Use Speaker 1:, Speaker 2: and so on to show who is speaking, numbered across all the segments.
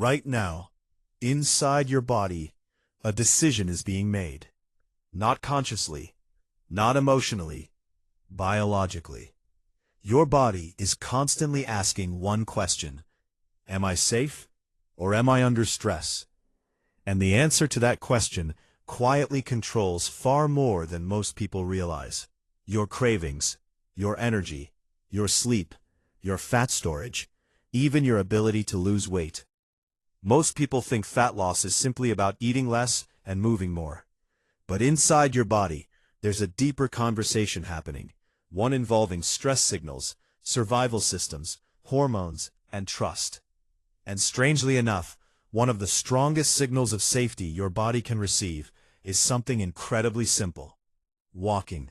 Speaker 1: Right now, inside your body, a decision is being made. Not consciously, not emotionally, biologically. Your body is constantly asking one question: am I safe or am I under stress? And the answer to that question quietly controls far more than most people realize. Your cravings, your energy, your sleep, your fat storage, even your ability to lose weight. Most people think fat loss is simply about eating less and moving more. But inside your body, there's a deeper conversation happening, one involving stress signals, survival systems, hormones, and trust. And strangely enough, one of the strongest signals of safety your body can receive is something incredibly simple: walking.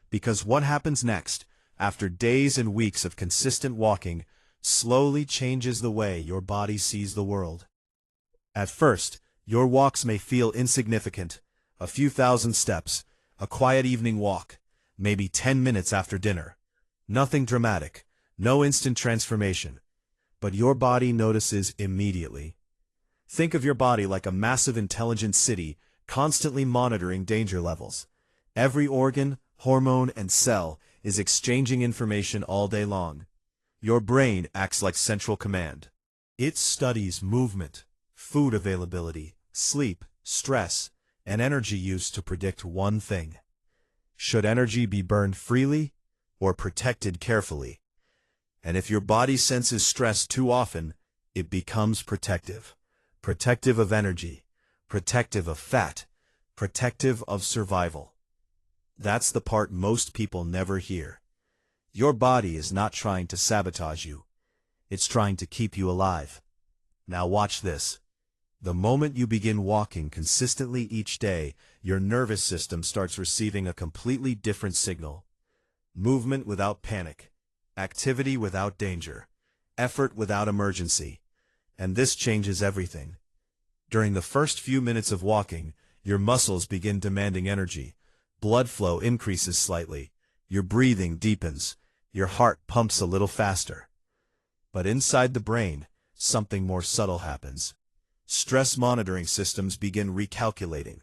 Speaker 1: Because what happens next, after days and weeks of consistent walking, slowly changes the way your body sees the world. At first, your walks may feel insignificant: a few thousand steps, a quiet evening walk, maybe 10 minutes after dinner. Nothing dramatic, no instant transformation. But your body notices immediately. Think of your body like a massive intelligent city, constantly monitoring danger levels. Every organ, hormone, and cell is exchanging information all day long. Your brain acts like central command. It studies movement, food availability, sleep, stress, and energy use to predict one thing: should energy be burned freely or protected carefully? And if your body senses stress too often, it becomes protective. Protective of energy, protective of fat, protective of survival. That's the part most people never hear. Your body is not trying to sabotage you. It's trying to keep you alive. Now watch this. The moment you begin walking consistently each day, your nervous system starts receiving a completely different signal. Movement without panic, activity without danger, effort without emergency. And this changes everything. During the first few minutes of walking, your muscles begin demanding energy. Blood flow increases slightly. Your breathing deepens. Your heart pumps a little faster. But inside the brain, something more subtle happens. Stress monitoring systems begin recalculating.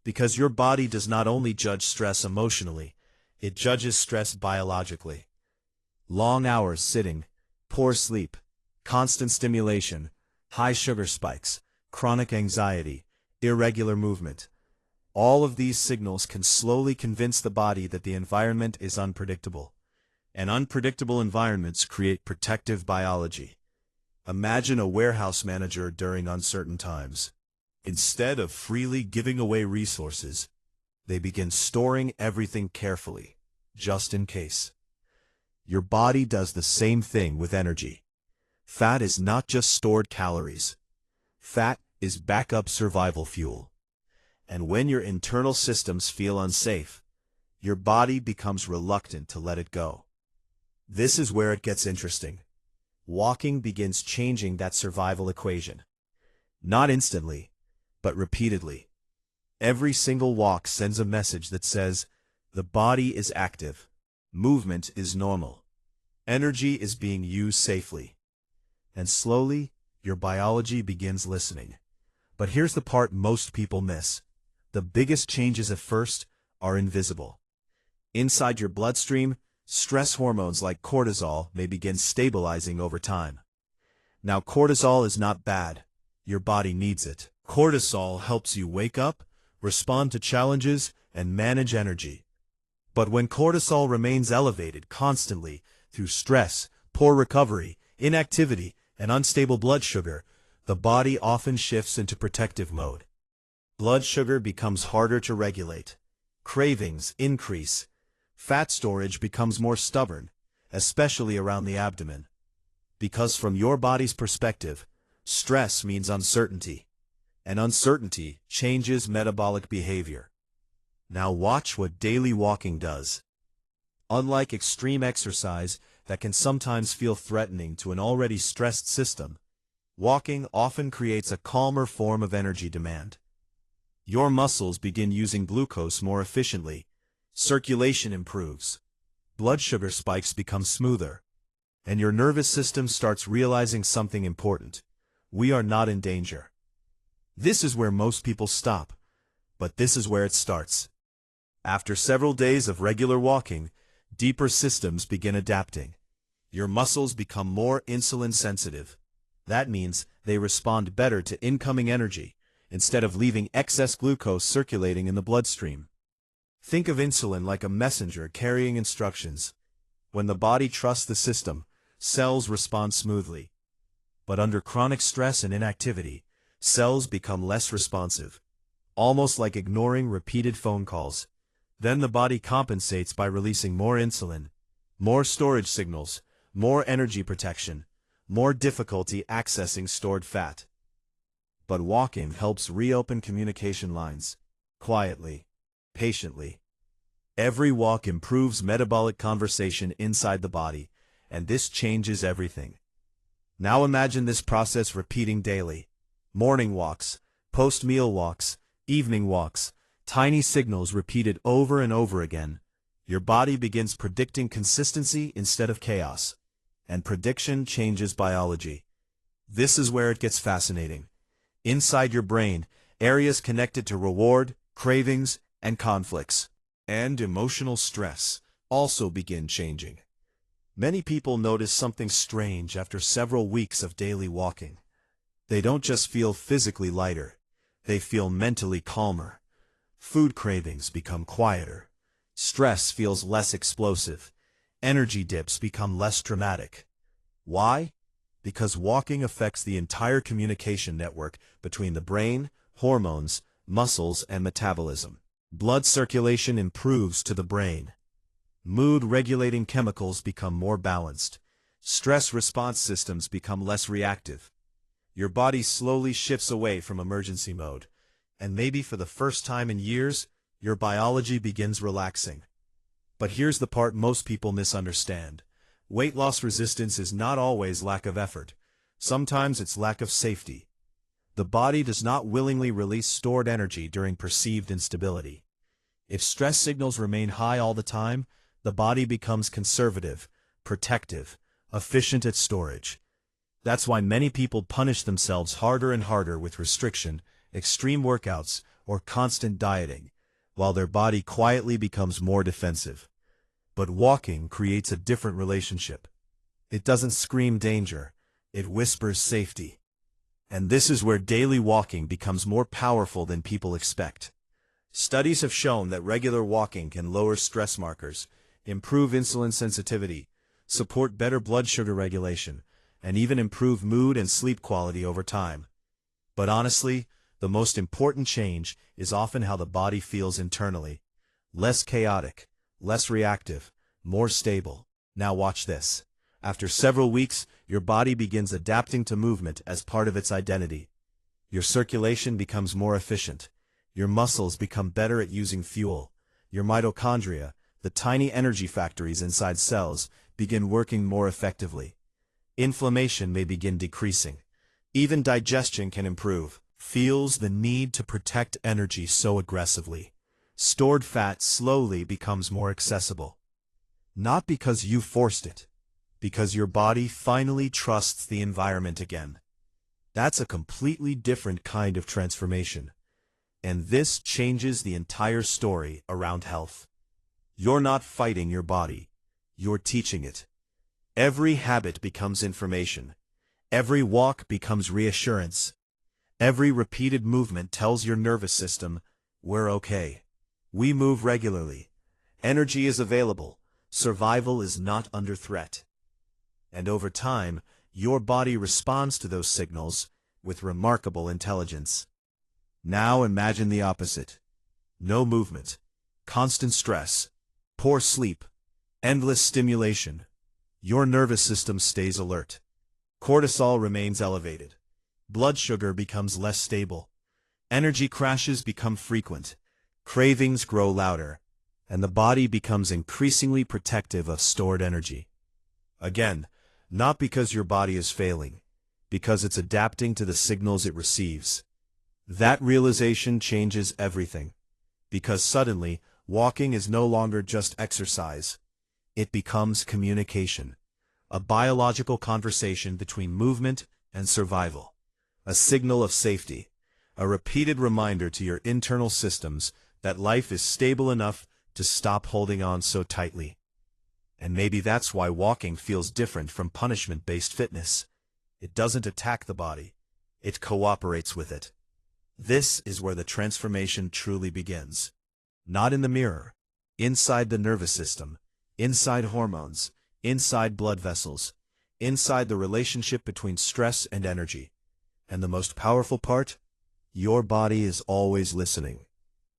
Speaker 1: Because your body does not only judge stress emotionally, it judges stress biologically. Long hours sitting, poor sleep, constant stimulation, high sugar spikes, chronic anxiety, irregular movement. All of these signals can slowly convince the body that the environment is unpredictable. And unpredictable environments create protective biology. Imagine a warehouse manager during uncertain times. Instead of freely giving away resources, they begin storing everything carefully, just in case. Your body does the same thing with energy. Fat is not just stored calories. Fat is backup survival fuel. And when your internal systems feel unsafe, your body becomes reluctant to let it go. This is where it gets interesting. Walking begins changing that survival equation. Not instantly, but repeatedly. Every single walk sends a message that says, the body is active, movement is normal, energy is being used safely. And slowly, your biology begins listening. But here's the part most people miss. The biggest changes at first are invisible. Inside your bloodstream, stress hormones like cortisol may begin stabilizing over time. Now, cortisol is not bad. Your body needs it. Cortisol helps you wake up, respond to challenges, and manage energy. But when cortisol remains elevated constantly through stress, poor recovery, inactivity, and unstable blood sugar, the body often shifts into protective mode. Blood sugar becomes harder to regulate. Cravings increase. Fat storage becomes more stubborn, especially around the abdomen. Because from your body's perspective, stress means uncertainty, and uncertainty changes metabolic behavior. Now watch what daily walking does. Unlike extreme exercise that can sometimes feel threatening to an already stressed system, walking often creates a calmer form of energy demand. Your muscles begin using glucose more efficiently. Circulation improves. Blood sugar spikes become smoother. And your nervous system starts realizing something important. we are not in danger. This is where most people stop, but this is where it starts. After several days of regular walking, deeper systems begin adapting. Your muscles become more insulin sensitive. That means they respond better to incoming energy, instead of leaving excess glucose circulating in the bloodstream. Think of insulin like a messenger carrying instructions. When the body trusts the system, cells respond smoothly. But under chronic stress and inactivity, cells become less responsive, almost like ignoring repeated phone calls. Then the body compensates by releasing more insulin, more storage signals, more energy protection, more difficulty accessing stored fat. But walking helps reopen communication lines, quietly, patiently. Every walk improves metabolic conversation inside the body, and this changes everything. Now imagine this process repeating daily. Morning walks, post-meal walks, evening walks, tiny signals repeated over and over again. Your body begins predicting consistency instead of chaos, and prediction changes biology. This is where it gets fascinating. Inside your brain, areas connected to reward, cravings, and conflicts, and emotional stress also begin changing. Many people notice something strange after several weeks of daily walking. They don't just feel physically lighter, they feel mentally calmer. Food cravings become quieter. Stress feels less explosive. Energy dips become less dramatic. Why? Because walking affects the entire communication network between the brain, hormones, muscles, and metabolism. Blood circulation improves to the brain. Mood-regulating chemicals become more balanced. Stress response systems become less reactive. Your body slowly shifts away from emergency mode, and maybe for the first time in years, your biology begins relaxing. But here's the part most people misunderstand. Weight loss resistance is not always lack of effort. Sometimes it's lack of safety. The body does not willingly release stored energy during perceived instability. If stress signals remain high all the time, the body becomes conservative, protective, efficient at storage. That's why many people punish themselves harder and harder with restriction, extreme workouts, or constant dieting, while their body quietly becomes more defensive. But walking creates a different relationship. It doesn't scream danger, it whispers safety. And this is where daily walking becomes more powerful than people expect. Studies have shown that regular walking can lower stress markers, improve insulin sensitivity, support better blood sugar regulation, and even improve mood and sleep quality over time. But honestly, the most important change is often how the body feels internally. Less chaotic, less reactive, more stable. Now watch this. After several weeks, your body begins adapting to movement as part of its identity. Your circulation becomes more efficient. Your muscles become better at using fuel. Your mitochondria, the tiny energy factories inside cells, begin working more effectively. Inflammation may begin decreasing. Even digestion can improve. Feels the need to protect energy so aggressively. Stored fat slowly becomes more accessible. Not because you forced it, because your body finally trusts the environment again. That's a completely different kind of transformation. And this changes the entire story around health. You're not fighting your body, you're teaching it. Every habit becomes information. Every walk becomes reassurance. Every repeated movement tells your nervous system, we're okay. We move regularly. Energy is available. Survival is not under threat. And over time, your body responds to those signals with remarkable intelligence. Now imagine the opposite. No movement, constant stress, poor sleep, endless stimulation. Your nervous system stays alert. Cortisol remains elevated. Blood sugar becomes less stable. Energy crashes become frequent. Cravings grow louder. And the body becomes increasingly protective of stored energy. Again, not because your body is failing, because it's adapting to the signals it receives. That realization changes everything. Because suddenly, walking is no longer just exercise. It becomes communication. A biological conversation between movement and survival. a signal of safety, a repeated reminder to your internal systems that life is stable enough to stop holding on so tightly. And maybe that's why walking feels different from punishment-based fitness. It doesn't attack the body, it cooperates with it. This is where the transformation truly begins. Not in the mirror, inside the nervous system, inside hormones, inside blood vessels, inside the relationship between stress and energy. And the most powerful part? Your body is always listening,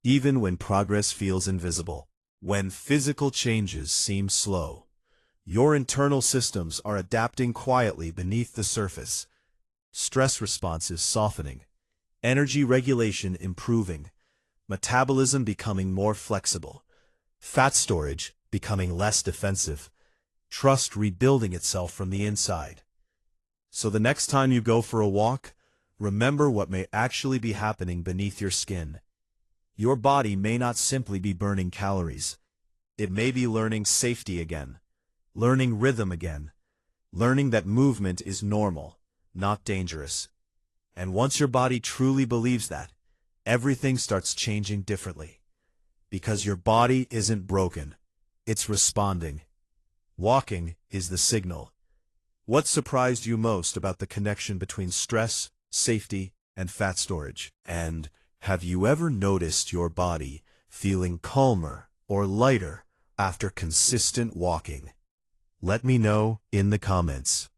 Speaker 1: even when progress feels invisible. When physical changes seem slow, your internal systems are adapting quietly beneath the surface. Stress responses softening, energy regulation improving, metabolism becoming more flexible, fat storage becoming less defensive, trust rebuilding itself from the inside. So the next time you go for a walk, remember what may actually be happening beneath your skin. Your body may not simply be burning calories. It may be learning safety again, learning rhythm again, learning that movement is normal, not dangerous. And once your body truly believes that, everything starts changing differently. Because your body isn't broken, it's responding. Walking is the signal. What surprised you most about the connection between stress, safety, and fat storage? And have you ever noticed your body feeling calmer or lighter after consistent walking? Let me know in the comments.